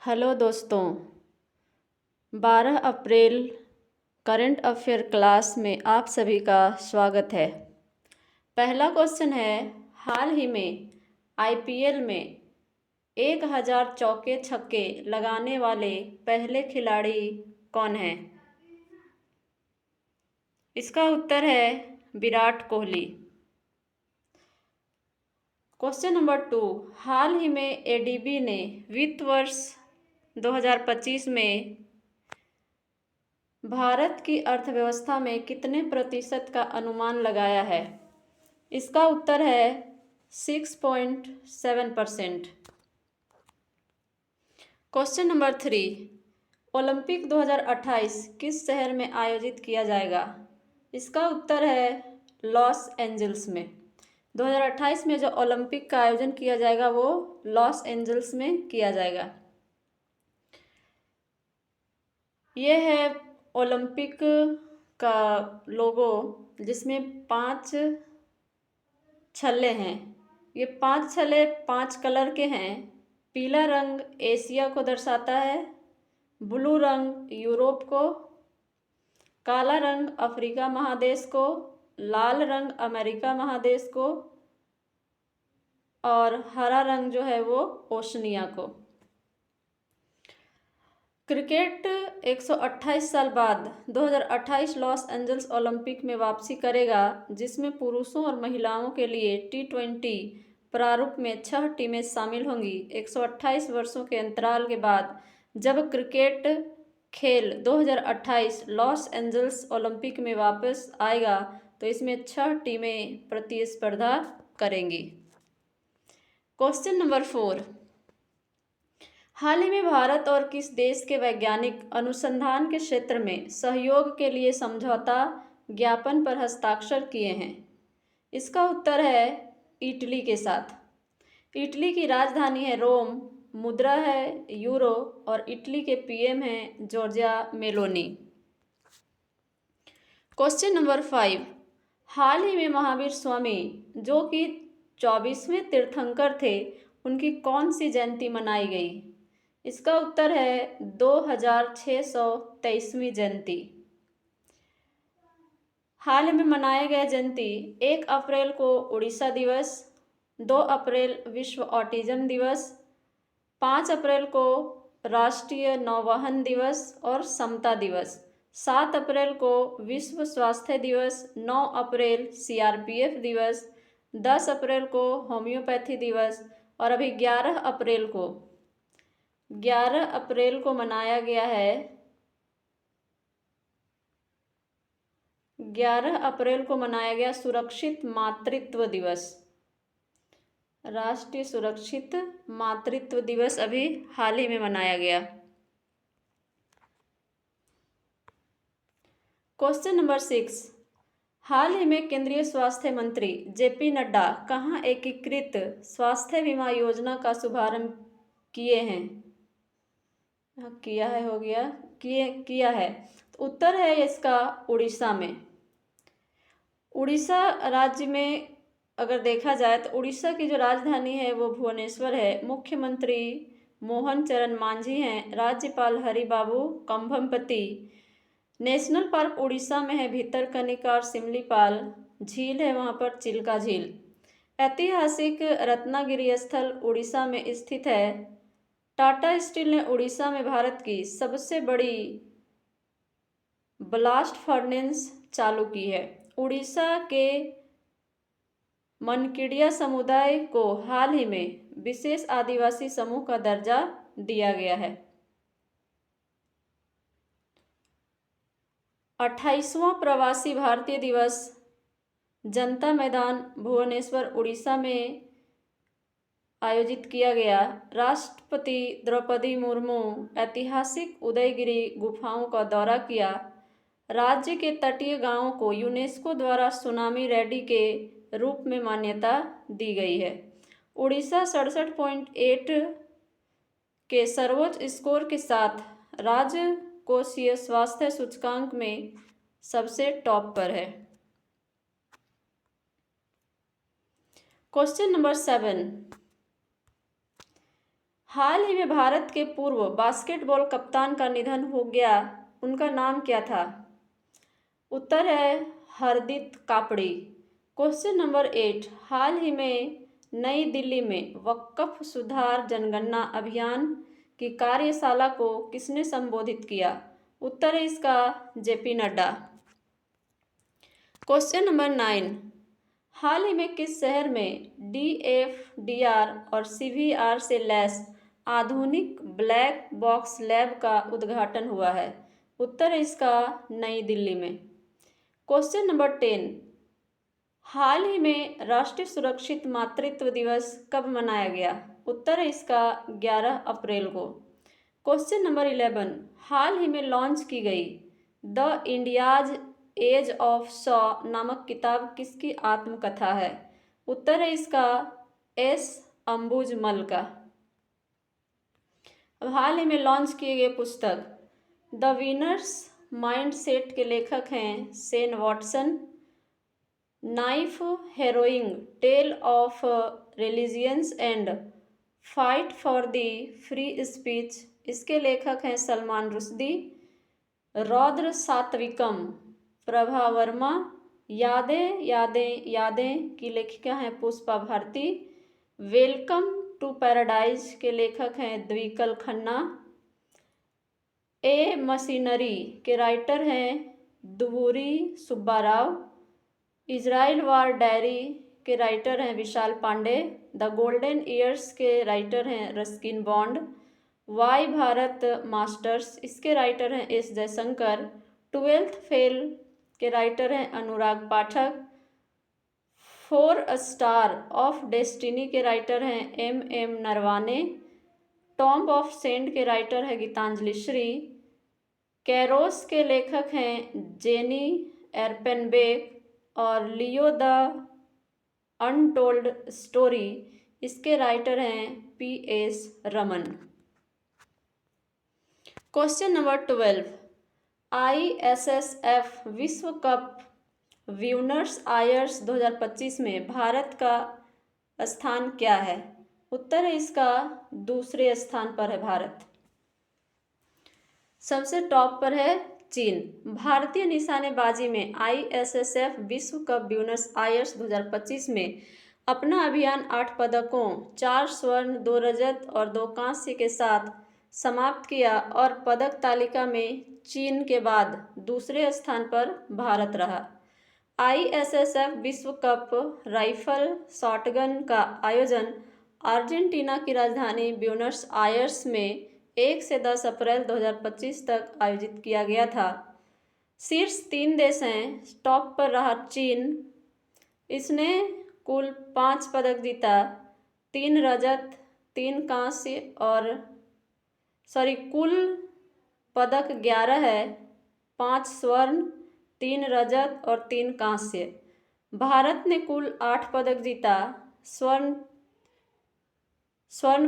Hello दोस्तों, 12 अप्रैल current affair class में आप सभी का स्वागत है। पहला क्वेश्चन है, हाल ही में आईपीएल में 1000 चौके छक्के लगाने वाले पहले खिलाड़ी कौन हैं? इसका उत्तर है विराट कोहली। क्वेश्चन नंबर 2, हाल ही में एडीबी ने वित्त वर्ष 2025 में भारत की अर्थव्यवस्था में कितने प्रतिशत का अनुमान लगाया है? इसका उत्तर है 6.7%। क्वेश्चन नंबर 3, ओलंपिक 2028 किस शहर में आयोजित किया जाएगा? इसका उत्तर है लॉस एंजल्स में। 2028 में जो ओलंपिक का आयोजन किया जाएगा वो लॉस एंजल्स में किया जाएगा। ये है ओलंपिक का लोगो, जिसमें 5 छल्ले हैं। ये 5 छल्ले 5 कलर के हैं। पीला रंग एशिया को दर्शाता है, ब्लू रंग यूरोप को, काला रंग अफ्रीका महादेश को, लाल रंग अमेरिका महादेश को और हरा रंग जो है वो ओशनिया को। क्रिकेट 128 साल बाद 2028 लॉस एंजल्स ओलंपिक में वापसी करेगा, जिसमें पुरुषों और महिलाओं के लिए T20 प्रारूप में 6 टीमें शामिल होंगी। 128 वर्षों के अंतराल के बाद जब क्रिकेट खेल 2028 लॉस एंजल्स ओलंपिक में वापस आएगा तो इसमें 6 टीमें प्रतिस्पर्धा करेंगी। क्वेश्चन नंबर 4, हाल ही में भारत और किस देश के वैज्ञानिक अनुसंधान के क्षेत्र में सहयोग के लिए समझौता ज्ञापन पर हस्ताक्षर किए हैं? इसका उत्तर है इटली के साथ। इटली की राजधानी है रोम, मुद्रा है यूरो और इटली के पीएम हैं जॉर्जिया मेलोनी। क्वेश्चन नंबर 5, हाल ही में महावीर स्वामी जो कि 24वें तीर्थंकर थे, उनकी कौन सी जयंती मनाई गई? इसका उत्तर है 2623वीं जयंती। हाल में मनाए गए जयंती 1 अप्रैल को उड़ीसा दिवस, 2 अप्रैल विश्व ऑटिज्म दिवस, 5 अप्रैल को राष्ट्रीय नौवहन दिवस और समता दिवस, 7 अप्रैल को विश्व स्वास्थ्य दिवस, 9 अप्रैल CRPF दिवस, 10 अप्रैल को होम्योपैथी दिवस और अभी 11 अप्रैल को मनाया गया है 11 अप्रैल को मनाया गया सुरक्षित मातृत्व दिवस। राष्ट्रीय सुरक्षित मातृत्व दिवस अभी हाल ही में मनाया गया। क्वेश्चन नंबर 6, हाल ही में केंद्रीय स्वास्थ्य मंत्री JP नड्डा कहाँ एकीकृत स्वास्थ्य बीमा योजना का शुभारंभ किए हैं? किया है हो गया किया है, तो उत्तर है इसका उड़ीसा में। उड़ीसा राज्य में अगर देखा जाए तो उड़ीसा की जो राजधानी है वो भुवनेश्वर है। मुख्यमंत्री मोहन चरण मांझी हैं, राज्यपाल हरिबाबू कंभमपति। नेशनल पार्क उड़ीसा में है भितरकनिका और सिमलीपाल। झील है वहाँ पर चिल्का झील। ऐतिहासिक रत्नागिरी स्थल उड़ीसा में स्थित है। टाटा स्टील ने उड़ीसा में भारत की सबसे बड़ी ब्लास्ट फर्नेस चालू की है। उड़ीसा के मनकिडिया समुदाय को हाल ही में विशेष आदिवासी समूह का दर्जा दिया गया है। 28वां प्रवासी भारतीय दिवस जनता मैदान भुवनेश्वर उड़ीसा में आयोजित किया गया। राष्ट्रपति द्रौपदी मुर्मू ऐतिहासिक उदयगिरी गुफाओं का दौरा किया। राज्य के तटीय गांवों को यूनेस्को द्वारा सुनामी रेडी के रूप में मान्यता दी गई है। उड़ीसा 67.8 के सर्वोच्च स्कोर के साथ राजकोषीय स्वास्थ्य सूचकांक में सबसे टॉप पर है। क्वेश्चन नंबर 7, हाल ही में भारत के पूर्व बास्केटबॉल कप्तान का निधन हो गया, उनका नाम क्या था? उत्तर है हरदीप कापड़ी। क्वेश्चन नंबर 8, हाल ही में नई दिल्ली में वक्फ सुधार जनगणना अभियान की कार्यशाला को किसने संबोधित किया? उत्तर है इसका जेपी नड्डा। क्वेश्चन नंबर 9, हाल ही में किस शहर में DFDR और CVR से लैस आधुनिक ब्लैक बॉक्स लैब का उद्घाटन हुआ है? उत्तर है इसका नई दिल्ली में। क्वेश्चन नंबर 10, हाल ही में राष्ट्रीय सुरक्षित मातृत्व दिवस कब मनाया गया? उत्तर है इसका 11 अप्रैल को। क्वेश्चन नंबर 11, हाल ही में लॉन्च की गई the India's age of saw नामक किताब किसकी आत्मकथा है? उत्तर है इसका S अंबुजमल का। अब हाल ही में लॉन्च किए गए पुस्तक द विनर्स माइंडसेट के लेखक हैं Shane Watson. Knife harrowing tale of religions and fight for the free speech, इसके लेखक हैं सलमान रुश्दी। रौद्र सात्विकम प्रभा वर्मा। यादें यादें यादें की लेखिका हैं Pushpa Bharati. Welcome to paradise के लेखक हैं द्विकल खन्ना। ए मशीनरी के राइटर हैं Duvvuri Subbarao. Israel war diary के राइटर हैं Vishal Pandey. The golden years के राइटर हैं Ruskin Bond. Why Bharat matters, इसके राइटर हैं S जयशंकर। 12th फेल के राइटर हैं Anurag Pathak. 4 star of destiny के राइटर हैं MM Naravane. Tomb of sand के राइटर हैं गीतांजलि श्री। कैरोस के लेखक हैं जेनी एरपेनबेक। और लियो द अनटोल्ड स्टोरी, इसके राइटर हैं PS Raman. Question number 12, ISSF विश्व कप ब्यूनस आयर्स 2025 में भारत का स्थान क्या है? उत्तर है इसका दूसरे स्थान पर है भारत। सबसे टॉप पर है चीन। भारतीय निशानेबाजी में ISSF विश्व कप ब्यूनस आयर्स 2025 में अपना अभियान 8 पदकों, 4 स्वर्ण, 2 रजत और 2 कांस्य के साथ समाप्त किया और पदक तालिका में चीन के बाद दूसरे स्थान पर भारत रहा। ISSF विश्व कप राइफल शॉटगन का आयोजन अर्जेंटीना की राजधानी ब्यूनस आयर्स में 1 से 10 अप्रैल 2025 तक आयोजित किया गया था। शीर्ष 3 देश हैं। टॉप पर रहा चीन, इसने कुल 5 पदक जीता, 3 रजत, 3 कांस्य और कुल पदक 11 है, 5 स्वर्ण, 3 रजत और 3 कांस्य। भारत ने कुल 8 पदक जीता, स्वर्ण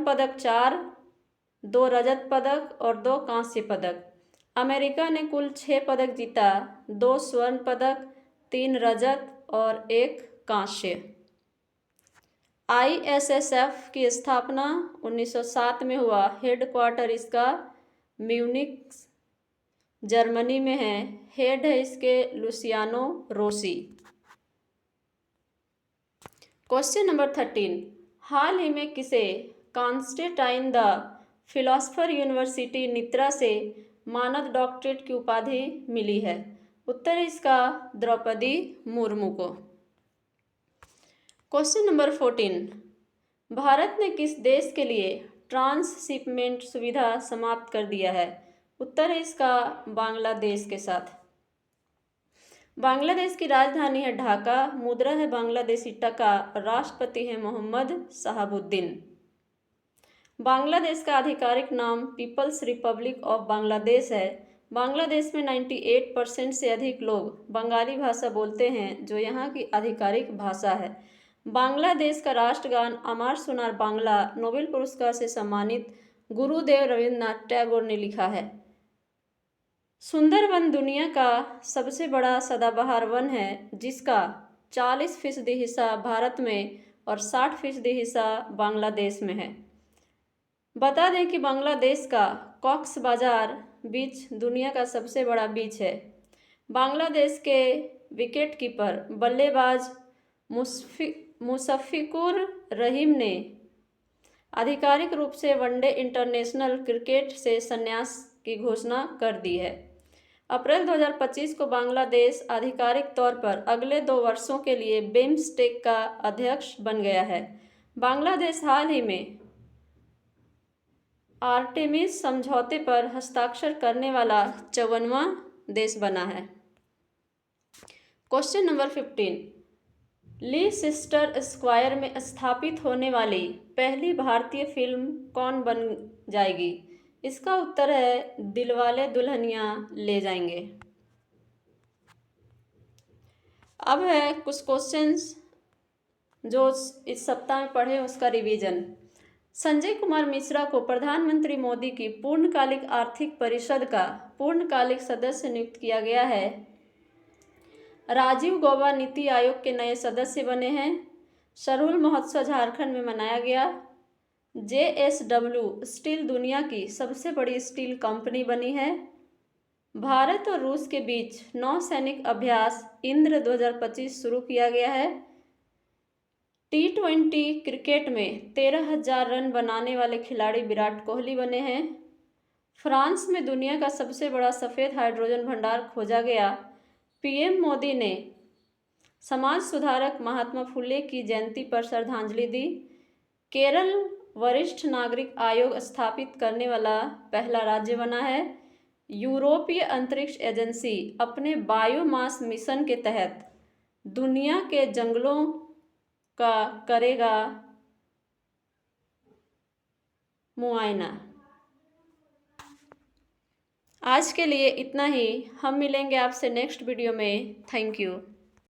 पदक 4, 2 रजत पदक और 2 कांस्य पदक। अमेरिका ने कुल 6 पदक जीता, 2 स्वर्ण पदक, 3 रजत और 1 कांस्य। ISSF की स्थापना 1907 में हुआ। हेडक्वार्टर इसका म्यूनिख जर्मनी में है। हेड है इसके लुसियानो रोसी। क्वेश्चन नंबर 13, हाल ही में किसे कॉन्स्टेंटाइन द फिलोसफर यूनिवर्सिटी नित्रा से मानद डॉक्टरेट की उपाधि मिली है? उत्तर इसका द्रौपदी मुर्मू को। क्वेश्चन नंबर 14, भारत ने किस देश के लिए ट्रांसशिपमेंट सुविधा समाप्त कर दिया है? उत्तर है इसका बांग्लादेश के साथ। बांग्लादेश की राजधानी है ढाका, मुद्रा है बांग्लादेशी टका, राष्ट्रपति है मोहम्मद शहाबुद्दीन। बांग्लादेश का आधिकारिक नाम पीपल्स रिपब्लिक ऑफ बांग्लादेश है। बांग्लादेश में 98% से अधिक लोग बंगाली भाषा बोलते हैं, जो यहाँ की आधिकारिक भाषा है। बांग्लादेश का राष्ट्रगान अमर सुनार बांग्ला नोबेल पुरस्कार से सम्मानित गुरुदेव रविंद्रनाथ टैगोर ने लिखा है। सुंदरवन दुनिया का सबसे बड़ा सदाबहार वन है, जिसका 40% हिस्सा भारत में और 60% हिस्सा बांग्लादेश में है। बता दें कि बांग्लादेश का कॉक्स बाजार बीच दुनिया का सबसे बड़ा बीच है। बांग्लादेश के विकेटकीपर बल्लेबाज मुशफ़िकुर रहीम ने आधिकारिक रूप से वनडे इंटरनेशनल क्रिकेट से संन्यास की घोषणा कर दी है। अप्रैल 2025 को बांग्लादेश आधिकारिक तौर पर अगले 2 वर्षों के लिए बिम्स्टेक का अध्यक्ष बन गया है। बांग्लादेश हाल ही में आर्टेमिस समझौते पर हस्ताक्षर करने वाला 54वां देश बना है। क्वेश्चन नंबर 15, लीसेस्टर स्क्वायर में स्थापित होने वाली पहली भारतीय फिल्म कौन बन जाएगी? इसका उत्तर है दिलवाले दुल्हनिया ले जाएंगे। अब है कुछ क्वेश्चंस जो इस सप्ताह में पढ़े उसका रिवीजन। संजय कुमार मिश्रा को प्रधानमंत्री मोदी की पूर्णकालिक आर्थिक परिषद का पूर्णकालिक सदस्य नियुक्त किया गया है। राजीव गौबा नीति आयोग के नए सदस्य बने हैं। सरहुल महोत्सव झारखंड में मनाया गया। JSW स्टील दुनिया की सबसे बड़ी स्टील कंपनी बनी है। भारत और रूस के बीच नौसैनिक अभ्यास इंद्र 2025 शुरू किया गया है। T20 क्रिकेट में 13,000 रन बनाने वाले खिलाड़ी विराट कोहली बने हैं। फ्रांस में दुनिया का सबसे बड़ा सफ़ेद हाइड्रोजन भंडार खोजा गया। PM मोदी ने समाज सुधारक महात्मा फुले की जयंती पर श्रद्धांजलि दी। केरल वरिष्ठ नागरिक आयोग स्थापित करने वाला पहला राज्य बना है। यूरोपीय अंतरिक्ष एजेंसी अपने बायोमास मिशन के तहत दुनिया के जंगलों का करेगा मुआयना। आज के लिए इतना ही। हम मिलेंगे आपसे नेक्स्ट वीडियो में। Thank you.